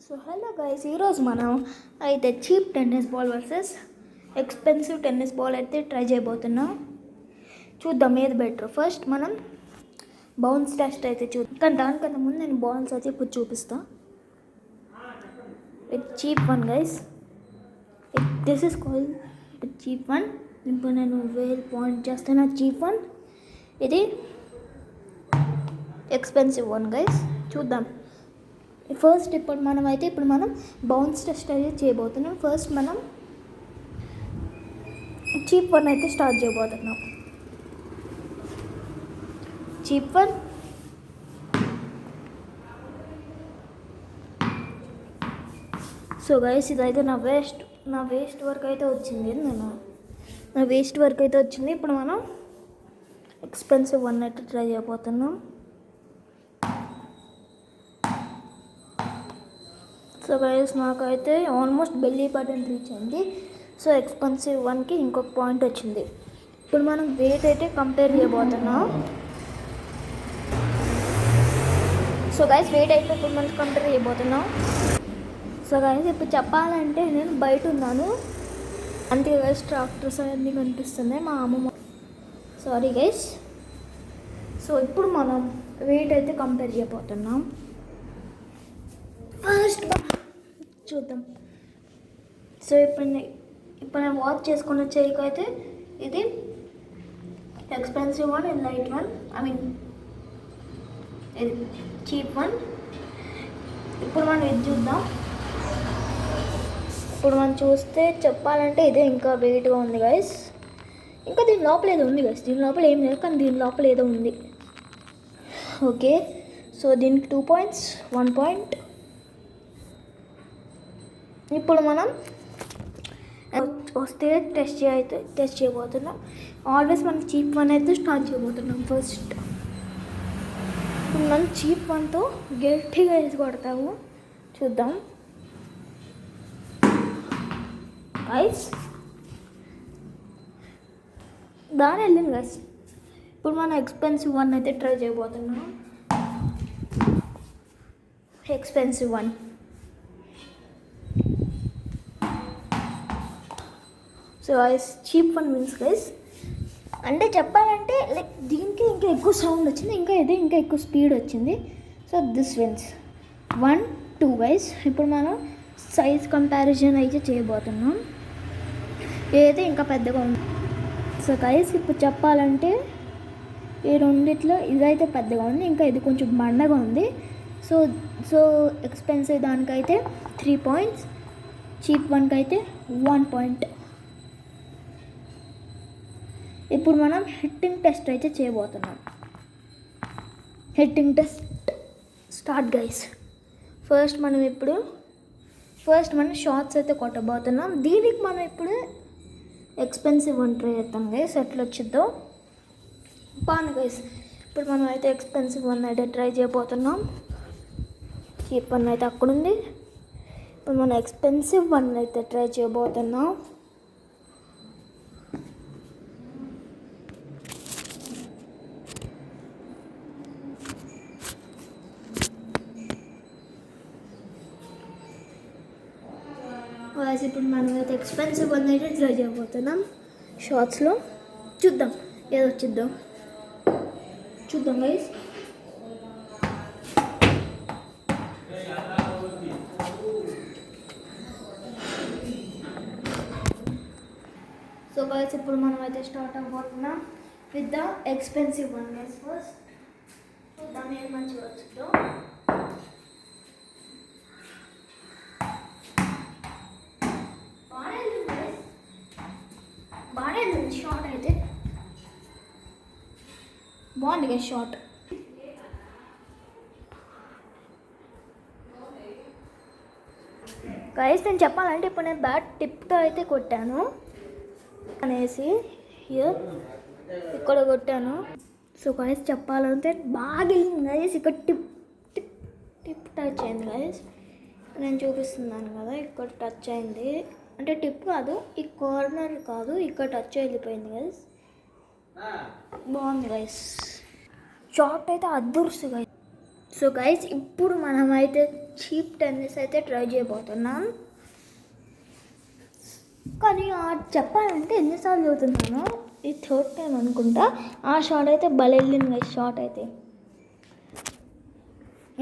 So hello guys, ఈరోజు మనం అయితే cheap tennis ball versus expensive tennis ball అయితే ట్రై చేయబోతున్నాం. చూద్దాం ఏది బెటర్. ఫస్ట్ మనం బౌన్స్ టెస్ట్ అయితే చూద్దాం, కానీ దానికన్నా ముందు నేను బాల్స్ అయితే ఇప్పుడు చూపిస్తాను. It cheap one guy's, this is called cheap one. ఇప్పుడు నేను వేల్ పాయింట్ చేస్తాను. చీప్ వన్, ఇది ఎక్స్పెన్సివ్ వన్ గైస్. చూద్దాం. ఫస్ట్ ఇప్పుడు మనం బౌన్స్ టెస్ట్ అయితే చేయబోతున్నాం. ఫస్ట్ మనం చీప్ వన్ అయితే స్టార్ట్ చేయబోతున్నాం. చీప్ వన్, సో గైస్ ఇదైతే నా వేస్ట్ వర్క్ అయితే వచ్చింది. నా వేస్ట్ వర్క్ అయితే వచ్చింది. ఇప్పుడు మనం ఎక్స్పెన్సివ్ వన్ అయితే ట్రై చేయబోతున్నాం. సో గైస్ నాకైతే ఆల్మోస్ట్ బెల్లీ బటన్ రీచ్ అయింది. సో ఎక్స్పెన్సివ్ వన్కి ఇంకొక పాయింట్ వచ్చింది. ఇప్పుడు మనం వెయిట్ అయితే కంపేర్ చేయబోతున్నాం. సో గైస్ వెయిట్ అయితే ఇప్పుడు మనం కంపేర్ చేయబోతున్నాం. సో గైస్ ఇప్పుడు చెప్పాలంటే నేను బయట ఉన్నాను, అంతే గైస్. ట్రాక్టర్స్ అన్నీ కనిపిస్తున్నాయి, మా అమ్మమ్మ. Sorry guys. సో ఇప్పుడు మనం వెయిట్ అయితే కంపేర్ చేయబోతున్నాం. ఫస్ట్ చూద్దాం. సో ఇప్పుడు నేను వాచ్ చేసుకున్న చెయ్యికి అయితే ఇది ఎక్స్పెన్సివ్ వన్, ఇది లైట్ వన్, ఇది చీప్ వన్. ఇప్పుడు మనం ఇది చూద్దాం. ఇప్పుడు మనం చూస్తే చెప్పాలంటే ఇదే ఇంకా వెయిట్గా ఉంది గైస్. ఇంకా దీని లోపల ఏదో ఉంది గైస్. దీని లోపల ఏం లేదు, కానీ దీని లోపల ఏదో ఉంది. ఓకే, సో దీనికి 2 పాయింట్స్, 1 పాయింట్. ఇప్పుడు మనం వస్తే టెస్ట్ చేయబోతున్నాం. ఆల్వేస్ మనం చీప్ వన్ అయితే స్టార్ట్ చేయబోతున్నాం. ఫస్ట్ ఇప్పుడు మనం చీప్ వన్తో గట్టిగా వేసి కొడతాము. చూద్దాం గైస్. దాని వెళ్ళింది గైస్. ఇప్పుడు మనం ఎక్స్పెన్సివ్ వన్ అయితే ట్రై చేయబోతున్నాం. Expensive one, so guys cheap one means guys, అంటే చెప్పాలంటే లైక్ దీనికి ఇంకా ఎక్కువ సౌండ్ వచ్చింది, ఇంకా ఎక్కువ స్పీడ్ వచ్చింది. So this wins 1, 2 guys. ఇప్పుడు మనం సైజ్ కంపారిజన్ అయితే చేయబోతున్నాం. ఏదైతే ఇంకా పెద్దగా ఉంది. సో గైస్ ఇప్పుడు చెప్పాలంటే ఈ రెండిట్లో ఇదైతే పెద్దగా ఉంది, ఇంకా ఇది కొంచెం బండగా ఉంది. సో ఎక్స్పెన్సివ్ దానికైతే 3 పాయింట్స్, చీప్ వన్కి అయితే 1 పాయింట్. ఇప్పుడు మనం హిట్టింగ్ టెస్ట్ అయితే చేయబోతున్నాం. Hitting test start guys. First మనం షార్ట్స్ అయితే కొట్టబోతున్నాం. దీనికి మనం ఇప్పుడు ఎక్స్పెన్సివ్ వన్ ట్రై చేద్దాం గైస్, ఎట్లా వచ్చిద్దో బాను గైస్. ఇప్పుడు మనం అయితే ఎక్స్పెన్సివ్ వన్ అయితే ట్రై చేయబోతున్నాం. చీప్ వన్ అయితే అక్కడ ఉంది. ఇప్పుడు మనం ఎక్స్పెన్సివ్ వన్ అయితే ట్రై చేయబోతున్నాం. ఇప్పుడు మనం అయితే ఎక్స్పెన్సివ్ వన్ అయితే ట్రై చేయబోతున్నాం. షార్ట్స్లో చూద్దాం ఏదో వచ్చిద్దాం. చూద్దాం గైస్. సో గైస్ ఇప్పుడు మనం అయితే స్టార్ట్ అవ్వబోతున్నాం with the expensive one guys. First చూద్దాం ఏది మంచిగా వచ్చిందో. షార్ట్ అయితే బాగుంది కదా షార్ట్. గైస్ నేను చెప్పాలంటే ఇప్పుడు నేను బ్యాట్ టిప్తో అయితే కొట్టాను అనేసి ఇక్కడ కొట్టాను. సో గైస్ చెప్పాలంటే బాగా వెళ్ళింది గైస్. ఇక్కడ టిప్ టచ్ అయింది గైస్. నేను చూపిస్తున్నాను కదా, ఇక్కడ టచ్ అయింది. అంటే టిప్ కాదు, ఈ కార్నర్ కాదు, ఇక్కడ టచ్ వెళ్ళిపోయింది గైస్. బాగుంది గైస్. షార్ట్ అయితే అదృష్టి గైస్. సో గైస్ ఇప్పుడు మనమైతే చీప్ టెన్నిస్ అయితే ట్రై చేయబోతున్నాం. కానీ చెప్పాలంటే ఎన్నిసార్లు చదువుతున్నాను, ఇది థర్డ్ టైం అనుకుంటా. ఆ షాట్ అయితే భలే వెళ్ళింది గైస్. షాట్ అయితే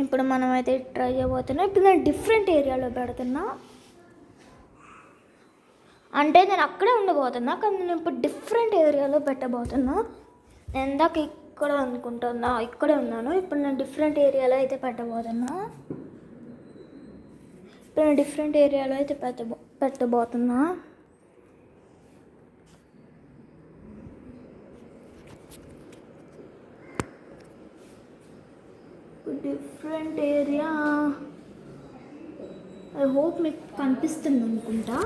ఇప్పుడు మనమైతే ట్రై చేయబోతున్నాం. ఇప్పుడు నేను డిఫరెంట్ ఏరియాలో పెడుతున్నా, అంటే నేను అక్కడే ఉండబోతున్నా కానీ నేను ఇప్పుడు డిఫరెంట్ ఏరియాలో పెట్టబోతున్నా. నేను ఇందాక ఇక్కడ అనుకుంటున్నా, ఇక్కడే ఉన్నాను. ఇప్పుడు నేను డిఫరెంట్ ఏరియాలో అయితే పెట్టబోతున్నా. ఇప్పుడు నేను డిఫరెంట్ ఏరియాలో అయితే పెట్టబోతున్నా. డిఫరెంట్ ఏరియా, ఐ హోప్ మీకు కనిపిస్తుంది అనుకుంటా.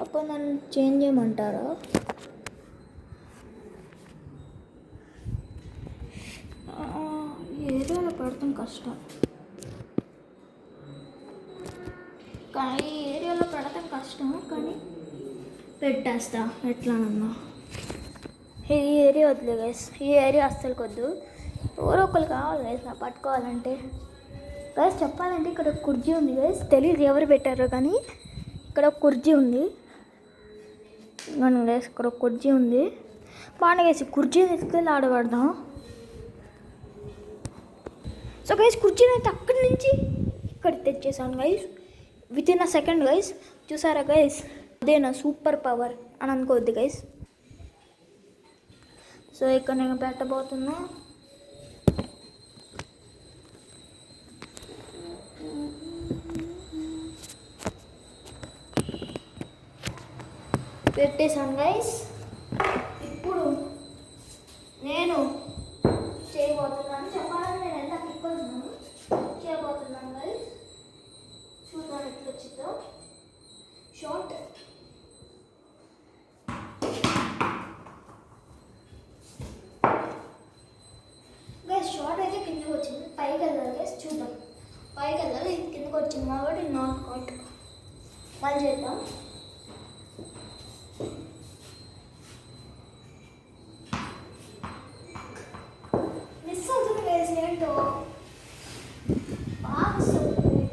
అప్పుడు నన్ను చేంజ్ చేయమంటారా? ఏరియాలో పెడతాం కష్టం, కానీ ఏరియాలో పెడతాం కష్టం, కానీ పెట్టేస్తా ఎట్లానన్నా. ఈ ఏరియా వద్దులే గైస్, ఈ ఏరియా అస్సలు వద్దు. ఎవరో ఒకరు కావాలి గైస్ నా పట్టుకోవాలంటే. గైస్ చెప్పాలంటే ఇక్కడ కుర్చీ ఉంది గైస్, తెలియదు ఎవరు పెట్టారో కానీ ఇక్కడ కుర్చీ ఉంది. మనం గైస్ ఇక్కడ కుర్చీ ఉంది. బాగా గైస్ కుర్చీ తీసుకెళ్ళి ఆడబడదాం. సో గైస్ కుర్చీని అయితే అక్కడి నుంచి ఇక్కడ తెచ్చేసాను guys, with in a second guys. చూసారా గైస్, అదే నా సూపర్ పవర్ అని అనుకోవద్దు గైస్. సో ఇక్కడ నేను పెట్టబోతున్నా. పెట్టేసాను గైస్. ఇప్పుడు నేను చేయబోతున్నాను. చెప్పాలని నేను ఎంత తిప్పుతున్నాను చేయబోతున్నాను గైస్. చూద్దాం ఎట్లా వచ్చిందో షార్ట్. గైస్ షార్ట్ అయితే కిందకి వచ్చింది, పైకి వెళ్ళాలి గైస్. చూద్దాం, పైకి వెళ్ళాలి. ఇది కిందకి వచ్చింది కాబట్టి నాట్ అవుట్. మళ్ళీ చేద్దాం. మిస్ అవుతుంది గైస్, ఏంటో బాగా మిస్ అవుతుంది.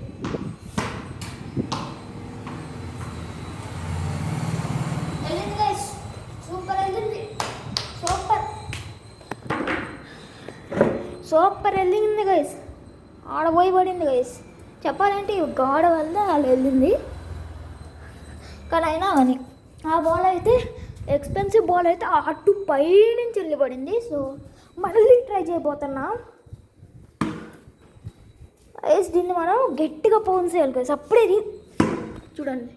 వెళ్ళింది గైస్, సూపర్ వెళ్ళింది. సూపర్ వెళ్ళింది గైస్. ఆడపోయి పడింది గైస్. చెప్పాలంటే ఈ గాడ వల్ల అలా వెళ్ళింది. కానీ అయినా కానీ ఆ బాల్ అయితే ఎక్స్పెన్సివ్ బాల్ అయితే అటు పై నుంచి వెళ్ళి పడింది. సో మళ్ళీ ట్రై చేయబోతున్నా గైస్. దీన్ని మనం గట్టిగా పౌన్స్ చేయాలి గైస్, అప్పుడే ఇది చూడండి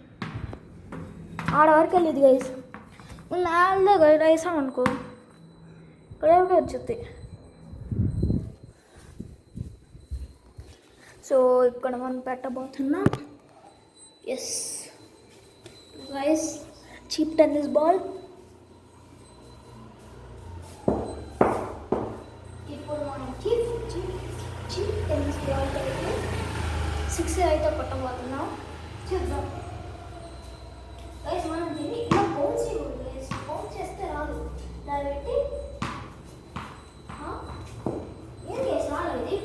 ఆడ వరకు వెళ్ళేది గైస్. నాలుగు గైడ్ వేసాం అనుకో ఇక్కడే వచ్చుద్ది. సో ఇక్కడ మనం పెట్టబోతున్నాం. Yes guys, cheap tennis ball. ఇప్పుడు మనం చీప్ టెన్నిస్ బాల్ అయితే 6 అయితే కొట్టబోతున్నాం. చూద్దాం గైస్. మనం దీన్ని ఇలా బౌన్స్ చేయకూడదు గైస్, బౌన్స్ చేస్తే రాదు. దాన్ని పెట్టి ఏం చేసి రాదు ఇది.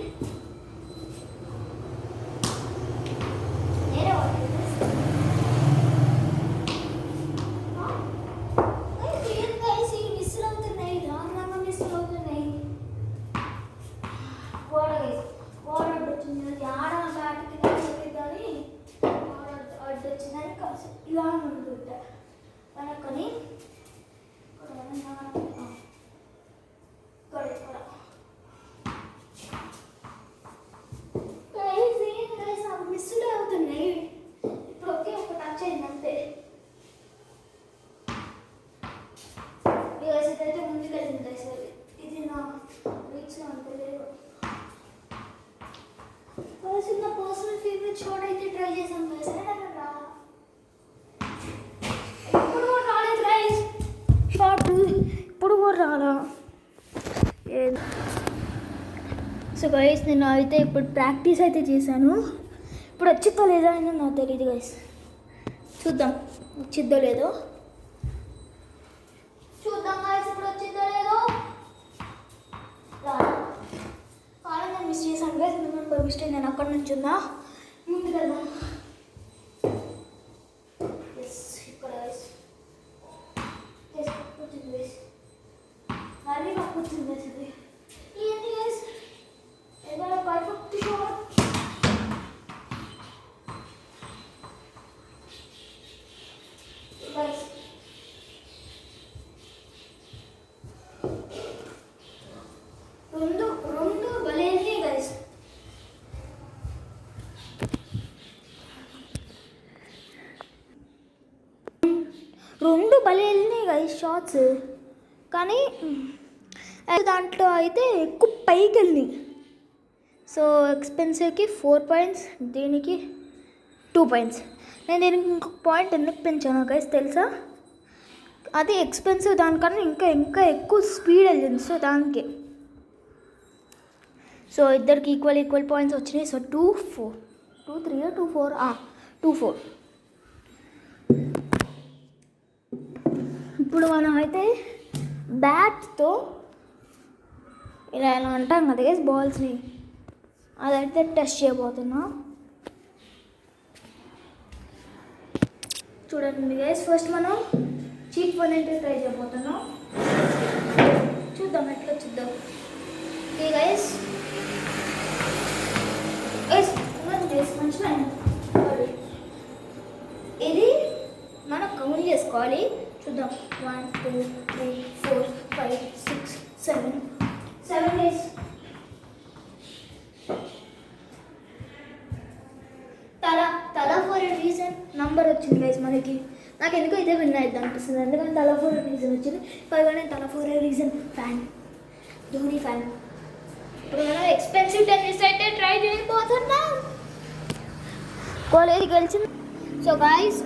ఇలా ఉంటుంది కానీ మిస్సులు అవుతున్నాయి. ఇప్పుడు ఒకే ఒక టచ్ అయింది అంతే. అయితే ముందుకెళ్ళింది సార్, ఇది నా రీచ్లో అంతే లేదు. చిన్న పర్సనల్ ఫేవరెట్ షాట్ అయితే ట్రై చేశాను కదా సార్. ఇప్పుడు కూడా రాలేదు గైస్ షాట్, ఇప్పుడు కూడా రాలా. సో గైస్ నేను అయితే ఇప్పుడు ప్రాక్టీస్ అయితే చేశాను. ఇప్పుడు వచ్చిద్దో లేదో అని నాకు తెలియదు గైస్. చూద్దాం వచ్చిద్దో లేదో, చూద్దాం గైస్ ఇప్పుడు వచ్చిద్దో లేదో. కాలం మిస్ చేశాను గైస్. ఎందుకంటే మిస్టేక్ నేను అక్కడ నుంచి ఉందా ముందుకెళ్దాం. ఎస్ ఇక్కడ గైస్ వచ్చింది గైస్, మళ్ళీ పక్క వచ్చింది గైస్. అది ఏంటి గైస్, ఏదైనా పర్ఫెక్ట్ షాట్. గైస్ రెండు భలేంటి గైస్. రెండు భలే వెళ్ళినాయి గైస్ షార్ట్స్. కానీ దాంట్లో అయితే ఎక్కువ పైకి వెళ్ళినాయి. సో ఎక్స్పెన్సివ్కి 4 పాయింట్స్, దీనికి 2 పాయింట్స్. నేను దీనికి ఇంకొక పాయింట్ ఎందుకు పెంచాను గైస్ తెలుసా? అది ఎక్స్పెన్సివ్ దానికన్నా ఇంకా ఎక్కువ స్పీడ్ వెళ్ళింది. సో దానికి సో ఇద్దరికి ఈక్వల్ పాయింట్స్ వచ్చినాయి. సో 2-4 2-3 2-4 2-4. ఇప్పుడు మనం అయితే బ్యాట్తో ఇలా అంటాం కదా గైస్ బాల్స్ని, అదైతే టెస్ట్ చేయబోతున్నా. చూడండి గైస్, ఫస్ట్ మనం చీప్ వన్ అయితే ట్రై చేయబోతున్నాం. చూద్దాం ఎట్లా చూద్దాం. ఓకే గైస్ మంచిగా ఇది మనం కౌంట్ చేసుకోవాలి. చూద్దాం 1 2 3 4 5 6 7 డేస్. తల ఫర్ ఎ రీజన్ నంబర్ వచ్చింది గైస్ మనకి. నాకు ఎందుకో ఇదే విన్ అవుతుంది అనిపిస్తుంది, ఎందుకంటే తల ఫర్ ఎ రీజన్ వచ్చింది. పైగా నేను తల for a reason fan, Dhoni fan. ఇప్పుడు మనం ఎక్స్పెన్సివ్ టెన్నిస్ అయితే ట్రై చేయబోతున్నాం. కాలేజ్ గెలిచింది. సో గైస్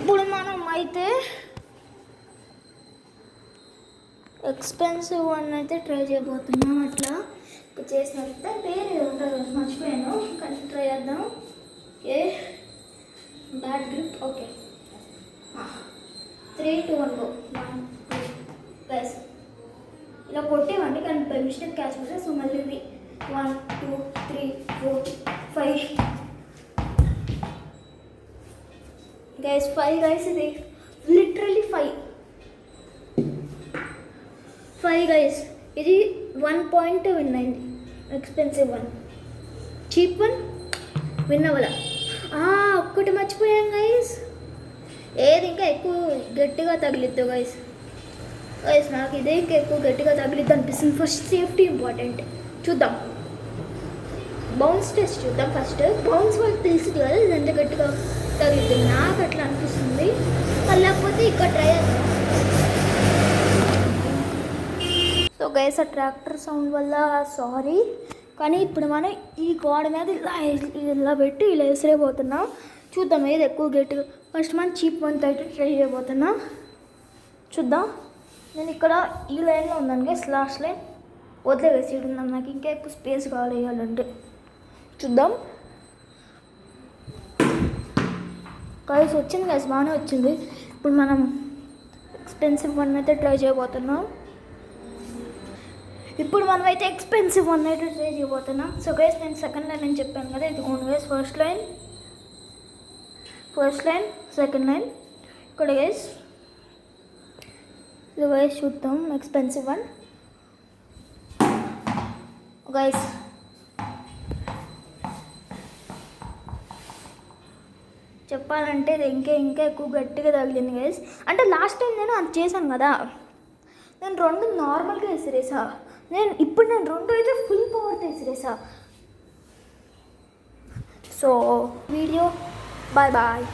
ఇప్పుడు మనం అయితే ఎక్స్పెన్సివ్ వన్ అయితే ట్రై చేయబోతున్నాం. అట్లా చేసినట్టు పేరు ఉంటుంది మర్చిపోయాను, కానీ ట్రై చేద్దాం. Okay bat grip. Okay 3 2 1 go. 1 2 guys ఇలా కొట్టేవండి, కానీ బై మిస్టేక్ క్యాచ్ అవుతుంది. సో మళ్ళీ 1 2 3 4 5 గైస్ 5 గైస్. ఇది లిటరలీ 5 గైస్. ఇది 1 పాయింట్ విన్ అయింది. Expensive one, cheap one win అవ్వాల. ఒక్కటి మర్చిపోయాం గైస్, ఏది ఇంకా ఎక్కువ గట్టిగా తగిలిద్దు గైస్. నాకు ఇదే ఇంకా ఎక్కువ గట్టిగా తగిలిద్దు అనిపిస్తుంది. First safety important. చూద్దాం, బౌన్స్ టెస్ట్ చూద్దాం. ఫస్ట్ బౌన్స్ వాళ్ళకి తెలిసింది కదా ఇది ఎంత గట్టిగా తగిలిద్ది, నాకు అట్లా అనిపిస్తుంది. లేకపోతే ఇక్కడ ట్రై చేద్దాం. సో గైస్ ఆ ట్రాక్టర్ సౌండ్ వల్ల సారీ, కానీ ఇప్పుడు మనం ఈ గోడ మీద ఇలా పెట్టి ఇలా విసిరేపోతున్నాం. చూద్దాం ఏది ఎక్కువ గట్టిగా. ఫస్ట్ మనం చీప్ వన్ అయితే ట్రై చేయబోతున్నాం. చూద్దాం. నేను ఇక్కడ ఈ లైన్లో ఉన్నాను గైస్, లాస్ట్ లైన్ వదిలేసి ఉన్నాను. నాకు ఇంకా ఎక్కువ స్పేస్ కావాలి వేయాలంటే. చూద్దాం గైస్. వచ్చింది గైస్, బాగానే వచ్చింది. ఇప్పుడు మనం ఎక్స్పెన్సివ్ వన్ అయితే ట్రై చేయబోతున్నాం. ఇప్పుడు మనం అయితే ఎక్స్పెన్సివ్ వన్ అయితే ట్రై చేయబోతున్నాం. సో గైస్ నేను సెకండ్ లైన్ అని చెప్పాను కదా, ఇది own guys. First line second line ఇక్కడ గైస్. ఇది గైస్ చూద్దాం ఎక్స్పెన్సివ్ వన్ గైస్. చెప్పాలంటే ఇది ఇంకా ఎక్కువ గట్టిగా తగిలింది గైస్. అంటే లాస్ట్ టైం నేను అది చేశాను కదా, నేను 2 నార్మల్గా విసిరేసా. ఇప్పుడు నేను 2 అయితే ఫుల్ పవర్తో విసిరేసా. So video bye.